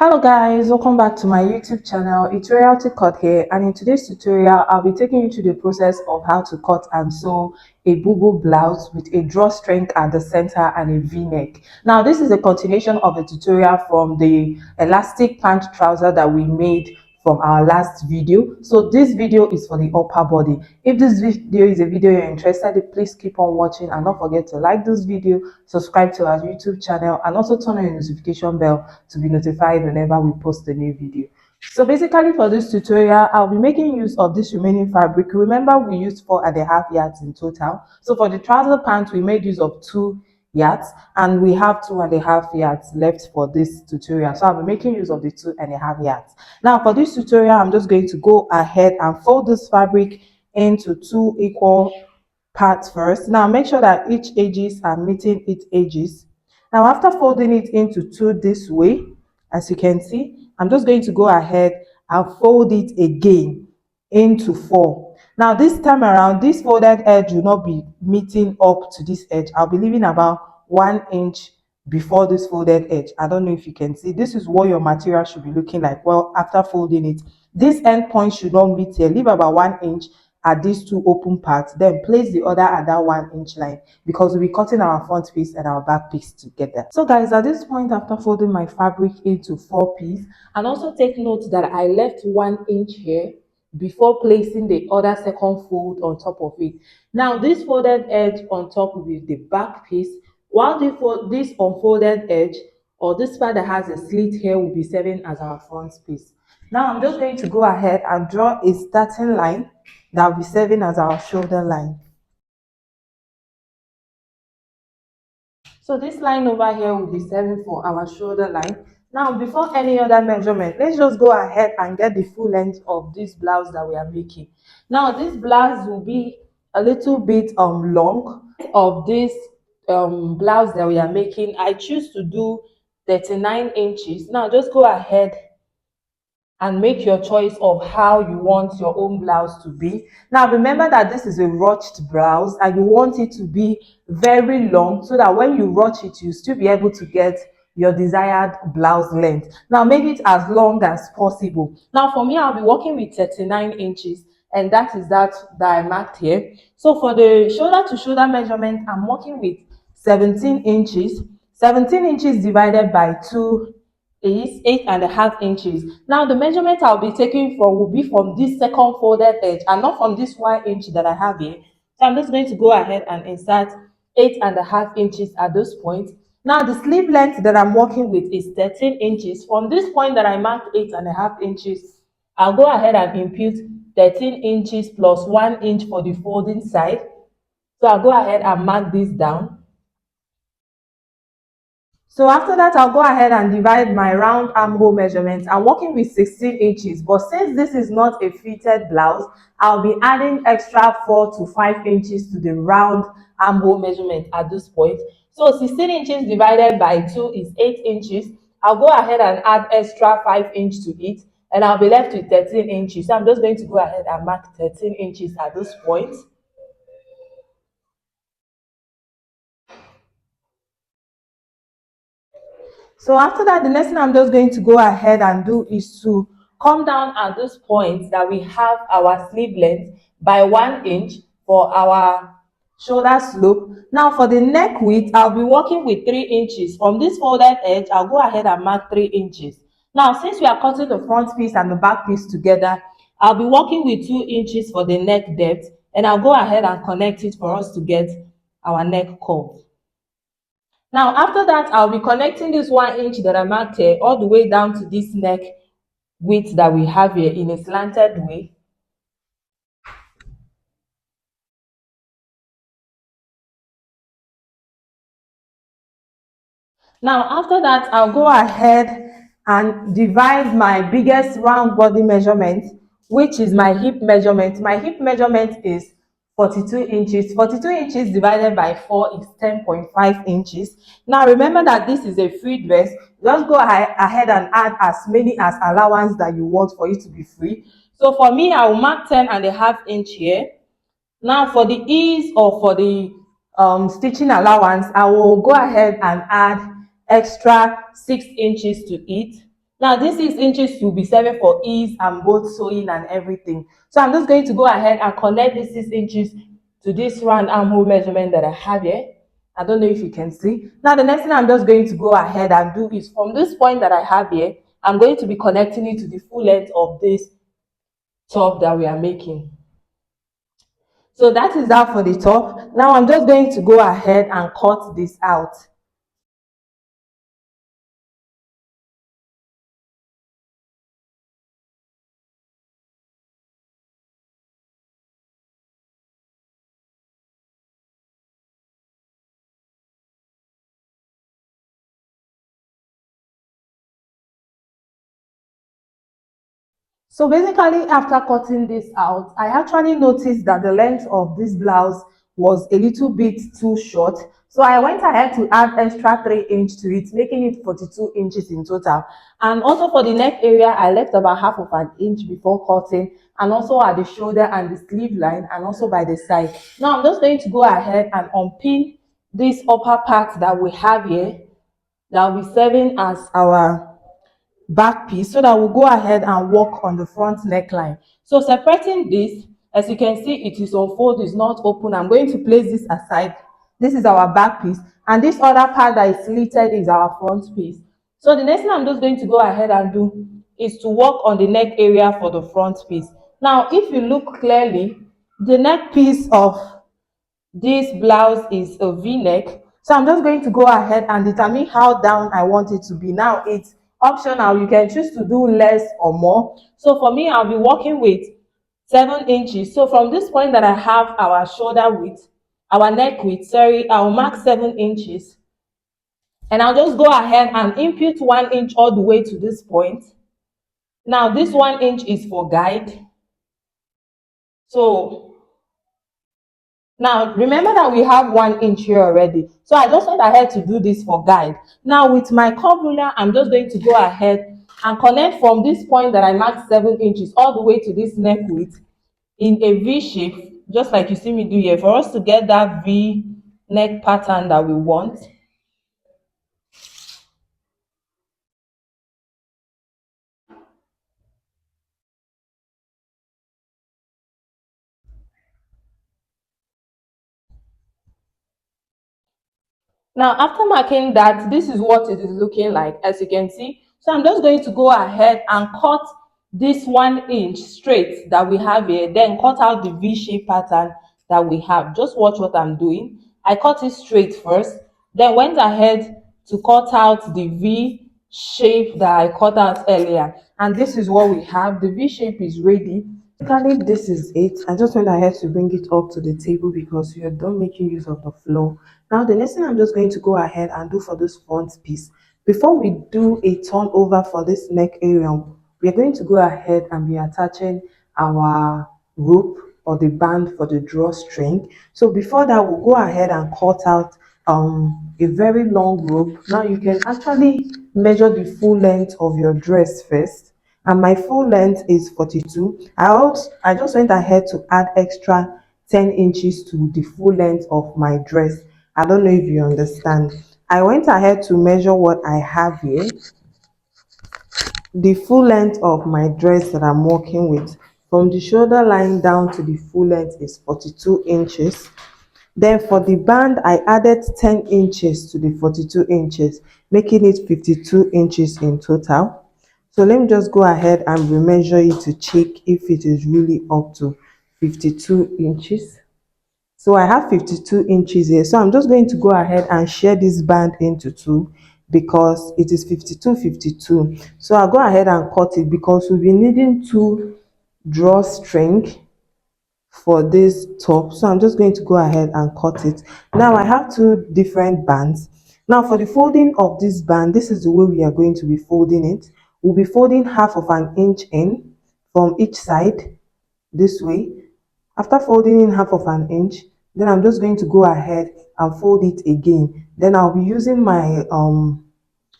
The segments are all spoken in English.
Hello guys, welcome back to my YouTube channel. It's Royalty Cut here, and in today's tutorial I'll be taking you through the process of how to cut and sew a Bubu blouse with a drawstring at the center and a v-neck. Now this is a continuation of a tutorial from the elastic pant trouser that we made from our last video. So this video is for the upper body. If this video is a video you're interested in, please keep on watching and don't forget to like this video, subscribe to our YouTube channel, and also turn on your notification bell to be notified whenever we post a new video. So basically for this tutorial, I'll be making use of this remaining fabric. Remember, we used 4.5 yards in total. So for the trouser pants, we made use of 2 yards, and we have 2.5 yards left for this tutorial. So I'll be making use of the 2.5 yards. Now for this tutorial, I'm just going to go ahead and fold this fabric into 2 equal parts first. Now make sure that each edges are meeting its edges. Now after folding it into 2 this way, as you can see, I'm just going to go ahead and fold it again into 4. Now this time around, this folded edge will not be meeting up to this edge. I'll be leaving about 1 inch before this folded edge. I don't know if you can see. This is what your material should be looking like. Well, after folding it, this end point should not meet here. Leave about 1 inch at these 2 open parts, then place the other at that 1 inch line, because we'll be cutting our front piece and our back piece together. So guys, at this point, after folding my fabric into 4 pieces, and also take note that I left 1 inch here before placing the other second fold on top of it. Now this folded edge on top will be the back piece, while this unfolded edge, or this part that has a slit here, will be serving as our front piece. Now I'm just going to go ahead and draw a starting line that will be serving as our shoulder line. So this line over here will be serving for our shoulder line. Now before any other measurement, let's just go ahead and get the full length of this blouse that we are making. Now this blouse will be a little bit long. Of this blouse that we are making, I choose to do 39 inches. Now just go ahead and make your choice of how you want your own blouse to be. Now remember that this is a ruched blouse and you want it to be very long, so that when you ruch it, you still be able to get your desired blouse length. Now make it as long as possible. Now for me, I'll be working with 39 inches, and that is that I marked here. So for the shoulder to shoulder measurement, I'm working with 17 inches. 17 inches divided by 2 is 8.5 inches. Now the measurement I'll be taking from will be from this second folded edge and not from this 1 inch that I have here. So I'm just going to go ahead and insert 8.5 inches at this point. Now the sleeve length that I'm working with is 13 inches. From this point that I marked 8.5 inches, I'll go ahead and impute 13 inches plus 1 inch for the folding side. So I'll go ahead and mark this down. So after that, I'll go ahead and divide my round armhole measurement. I'm working with 16 inches, but since this is not a fitted blouse, I'll be adding extra 4 to 5 inches to the round armhole measurement at this point. So 16 inches divided by 2 is 8 inches. I'll go ahead and add extra 5 inches to it, and I'll be left with 13 inches. So I'm just going to go ahead and mark 13 inches at this point. So after that, the next thing I'm just going to go ahead and do is to come down at this point that we have our sleeve length by 1 inch for our shoulder slope. Now for the neck width, I'll be working with 3 inches. From this folded edge, I'll go ahead and mark 3 inches. Now since we are cutting the front piece and the back piece together, I'll be working with 2 inches for the neck depth, and I'll go ahead and connect it for us to get our neck curve. Now after that, I'll be connecting this 1 inch that I marked here all the way down to this neck width that we have here in a slanted way. Now after that, I'll go ahead and divide my biggest round body measurement, which is my hip measurement. My hip measurement is 42 inches. 42 inches divided by 4 is 10.5 inches. Now remember that this is a free dress. Just go ahead and add as many as allowance that you want for it to be free. So for me, I will mark 10.5 inch here. Now for the ease or for the stitching allowance, I will go ahead and add extra 6 inches to it. Now this 6 inches will be serving for ease and both sewing and everything. So I'm just going to go ahead and connect this 6 inches to this round armhole measurement that I have here. I don't know if you can see. Now the next thing I'm just going to go ahead and do is from this point that I have here, I'm going to be connecting it to the full length of this top that we are making. So that is that for the top. Now I'm just going to go ahead and cut this out. So basically, after cutting this out, I actually noticed that the length of this blouse was a little bit too short. So I went ahead to add extra 3 inch to it, making it 42 inches in total. And also for the neck area, I left about half of an inch before cutting, and also at the shoulder and the sleeve line, and also by the side. Now I'm just going to go ahead and unpin this upper part that we have here, that will be serving as our back piece, so that we'll go ahead and work on the front neckline. So separating this, as you can see, it is unfold, is not open. I'm going to place this aside. This is our back piece, and this other part that is slitted is our front piece. So the next thing I'm just going to go ahead and do is to work on the neck area for the front piece. Now if you look clearly, the neck piece of this blouse is a v-neck, so I'm just going to go ahead and determine how down I want it to be. Now it's optional, you can choose to do less or more. So for me, I'll be working with 7 inches. So from this point that I have our shoulder width, our neck width, sorry, I'll mark 7 inches, and I'll just go ahead and input 1 inch all the way to this point. Now this 1 inch is for guide. So now, remember that we have 1 inch here already. So I just went ahead to do this for guide. Now with my curve ruler, I'm just going to go ahead and connect from this point that I marked 7 inches all the way to this neck width in a V shape, just like you see me do here, for us to get that V neck pattern that we want. Now, after marking that, this is what it is looking like, as you can see. So I'm just going to go ahead and cut this 1 inch straight that we have here, then cut out the V-shape pattern that we have. Just watch what I'm doing. I cut it straight first, then went ahead to cut out the V shape that I cut out earlier. And this is what we have. The V shape is ready. Basically, this is it. I just went ahead to bring it up to the table because we are done making use of the floor. Now, the next thing I'm just going to go ahead and do for this front piece, before we do a turn over for this neck area, we are going to go ahead and be attaching our rope or the band for the drawstring. So before that, we'll go ahead and cut out a very long rope. Now you can actually measure the full length of your dress first, and my full length is 42. I just went ahead to add extra 10 inches to the full length of my dress. I don't know if you understand. I went ahead to measure what I have here. The full length of my dress that I'm working with, from the shoulder line down to the full length, is 42 inches. Then for the band, I added 10 inches to the 42 inches, making it 52 inches in total. So let me just go ahead and remeasure it to check if it is really up to 52 inches. So I have 52 inches here. So I'm just going to go ahead and share this band into two because it is 52, 52. So I'll go ahead and cut it because we'll be needing two drawstring for this top. So I'm just going to go ahead and cut it. Now I have two different bands. Now for the folding of this band, this is the way we are going to be folding it. We'll be folding half of an inch in from each side this way. After folding in half of an inch, then I'm just going to go ahead and fold it again. Then I'll be using my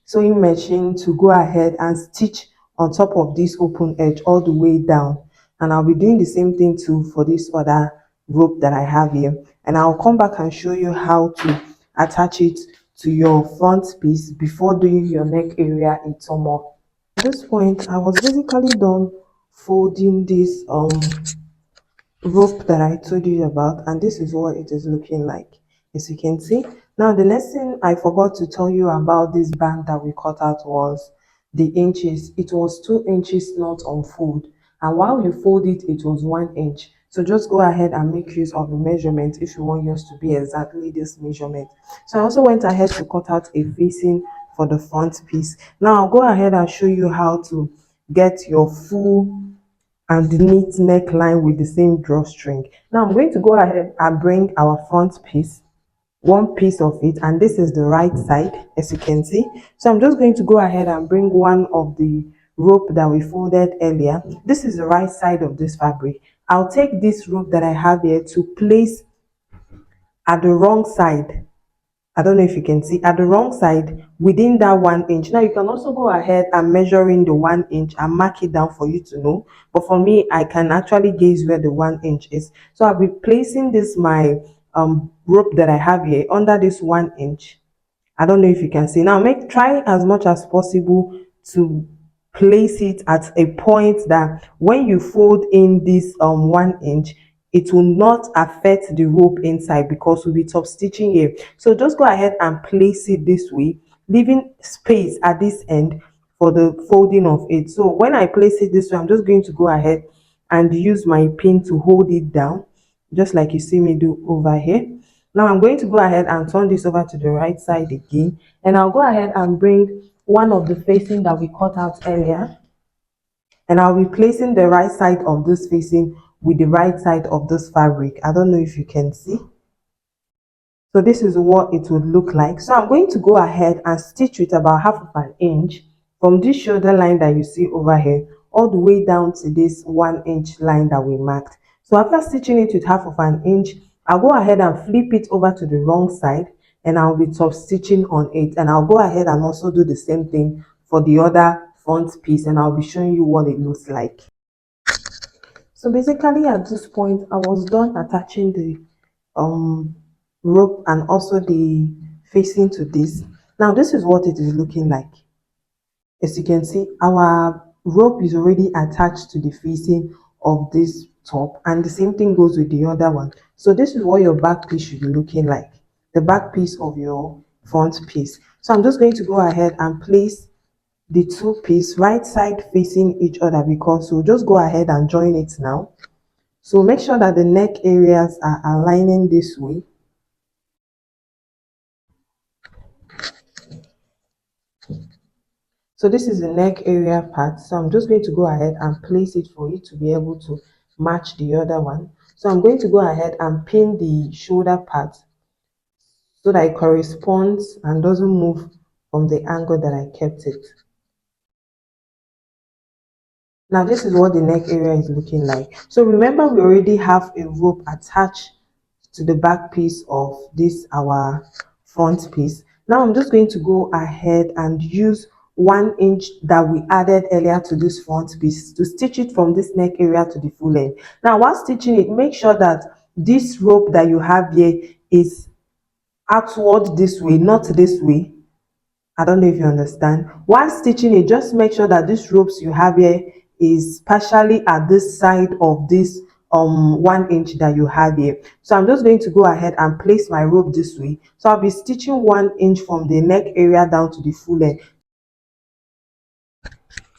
sewing machine to go ahead and stitch on top of this open edge all the way down. And I'll be doing the same thing too for this other rope that I have here. And I'll come back and show you how to attach it to your front piece before doing your neck area in turn up. At this point, I was basically done folding this rope that I told you about, and this is what it is looking like, as you can see. Now the next thing I forgot to tell you about this band that we cut out was the inches. It was 2 inches not on fold, and while you fold it, it was 1 inch. So just go ahead and make use of the measurement if you want yours to be exactly this measurement. So I also went ahead to cut out a facing for the front piece. Now I'll go ahead and show you how to get your full and the neat neckline with the same drawstring. Now I'm going to go ahead and bring our front piece, one piece of it, and this is the right side, as you can see. So I'm just going to go ahead and bring one of the rope that we folded earlier. This is the right side of this fabric. I'll take this rope that I have here to place at the wrong side. I don't know if you can see at the wrong side within that 1 inch. Now you can also go ahead and measure in the 1 inch and mark it down for you to know. But for me, I can actually gauge where the 1 inch is. So I'll be placing this my rope that I have here under this 1 inch. I don't know if you can see. Now try as much as possible to place it at a point that when you fold in this 1 inch, it will not affect the rope inside because we'll be top stitching here. So just go ahead and place it this way, leaving space at this end for the folding of it. So when I place it this way, I'm just going to go ahead and use my pin to hold it down, just like you see me do over here. Now I'm going to go ahead and turn this over to the right side again, and I'll go ahead and bring one of the facing that we cut out earlier, and I'll be placing the right side of this facing with the right side of this fabric. I don't know if you can see. So this is what it would look like. So I'm going to go ahead and stitch with about 1/2 inch from this shoulder line that you see over here all the way down to this 1 inch line that we marked. So after stitching it with 1/2 inch, I'll go ahead and flip it over to the wrong side, and I'll be top stitching on it. And I'll go ahead and also do the same thing for the other front piece, and I'll be showing you what it looks like. So basically at this point, I was done attaching the um rope and also the facing to this. Now this is what it is looking like. As you can see, our rope is already attached to the facing of this top, and the same thing goes with the other one. So this is what your back piece should be looking like, the back piece of your front piece. So I'm just going to go ahead and place the two pieces right side facing each other, because we'll just go ahead and join it now. So make sure that the neck areas are aligning this way. So this is the neck area part. So I'm just going to go ahead and place it for you to be able to match the other one. So I'm going to go ahead and pin the shoulder part so that it corresponds and doesn't move from the angle that I kept it. Now this is what the neck area is looking like. So remember, we already have a rope attached to the back piece of this our front piece. Now I'm just going to go ahead and use 1 inch that we added earlier to this front piece to stitch it from this neck area to the full end. Now while stitching it, make sure that this rope that you have here is outward this way, not this way. I don't know if you understand. While stitching it, just make sure that these ropes you have here is partially at this side of this 1 inch that you have here. So I'm just going to go ahead and place my rope this way. So I'll be stitching 1 inch from the neck area down to the full end.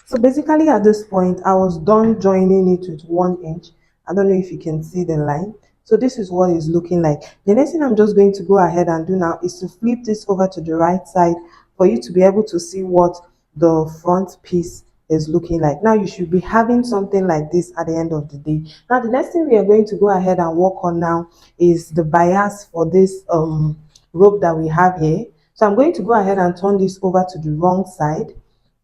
So basically at this point, I was done joining it with 1 inch. I don't know if you can see the line. So this is what it's looking like. The next thing I'm just going to go ahead and do now is to flip this over to the right side for you to be able to see what the front piece is looking like. Now you should be having something like this at the end of the day. Now the next thing we are going to go ahead and work on now is the bias for this rope that we have here. So I'm going to go ahead and turn this over to the wrong side,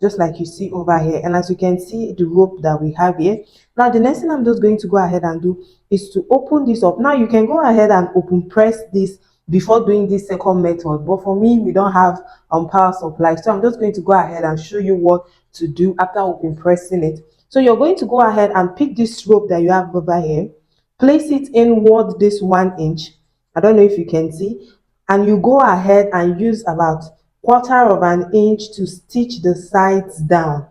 just like you see over here. And as you can see, the rope that we have here. Now the next thing I'm just going to go ahead and do is to open this up. Now you can go ahead and open press this before doing this second method, but for me, we don't have power supply, so I'm just going to go ahead and show you what to do after open pressing it. So you're going to go ahead and pick this rope that you have over here, place it inward this 1 inch. I don't know if you can see, and you go ahead and use about 1/4 of an inch to stitch the sides down.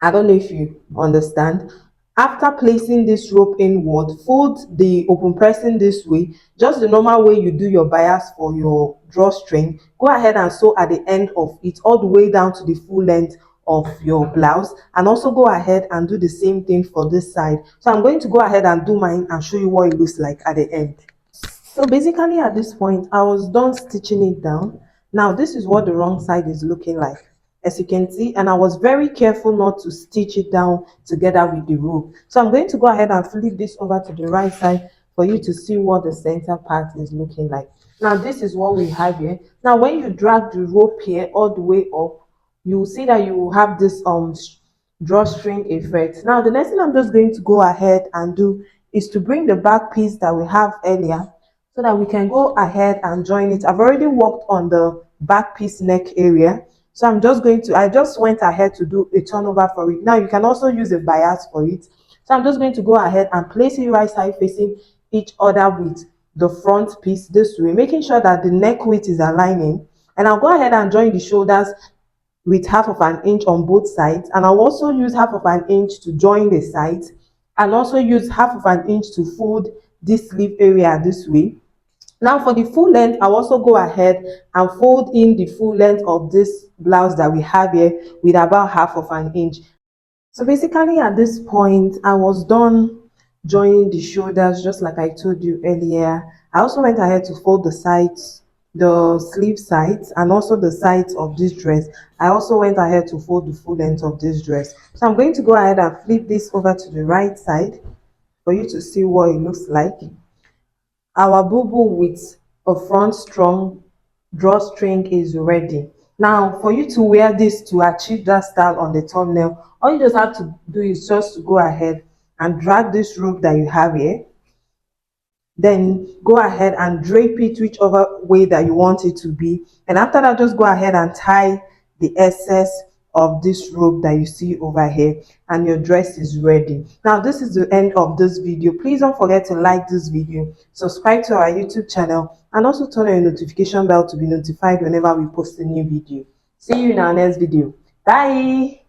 I don't know if you understand. After placing this rope inward, fold the open pressing this way, just the normal way you do your bias for your drawstring. Go ahead and sew at the end of it all the way down to the full length of your blouse, and also go ahead and do the same thing for this side. So I'm going to go ahead and do mine and show you what it looks like at the end. So basically at this point, I was done stitching it down. Now this is what the wrong side is looking like, as you can see, and I was very careful not to stitch it down together with the rope. So I'm going to go ahead and flip this over to the right side for you to see what the center part is looking like. Now this is what we have here. Now when you drag the rope here all the way up, you will see that you will have this drawstring effect. Now the next thing I'm just going to go ahead and do is to bring the back piece that we have earlier, so that we can go ahead and join it. I've already worked on the back piece neck area, so I just went ahead to do a turnover for it. Now you can also use a bias for it. So I'm just going to go ahead and place it right side facing each other with the front piece this way, making sure that the neck width is aligning. And I'll go ahead and join the shoulders with half of an inch on both sides, and I'll also use half of an inch to join the sides, and also use half of an inch to fold this sleeve area this way. Now for the full length, I'll also go ahead and fold in the full length of this blouse that we have here with about half of an inch. So basically at this point, I was done joining the shoulders just like I told you earlier. I also went ahead to fold the sides, the sleeve sides, and also the sides of this dress. I also went ahead to fold the full length of this dress. So I'm going to go ahead and flip this over to the right side for you to see what it looks like. Our bubu with a front strong drawstring is ready. Now for you to wear this to achieve that style on the thumbnail, all you just have to do is just to go ahead and drag this rope that you have here, then go ahead and drape it whichever way that you want it to be, and after that just go ahead and tie the excess of this rope that you see over here, and your dress is ready. Now this is the end of this video. Please don't forget to like this video, subscribe to our YouTube channel, and also turn on your notification bell to be notified whenever we post a new video. See you in our next video. Bye.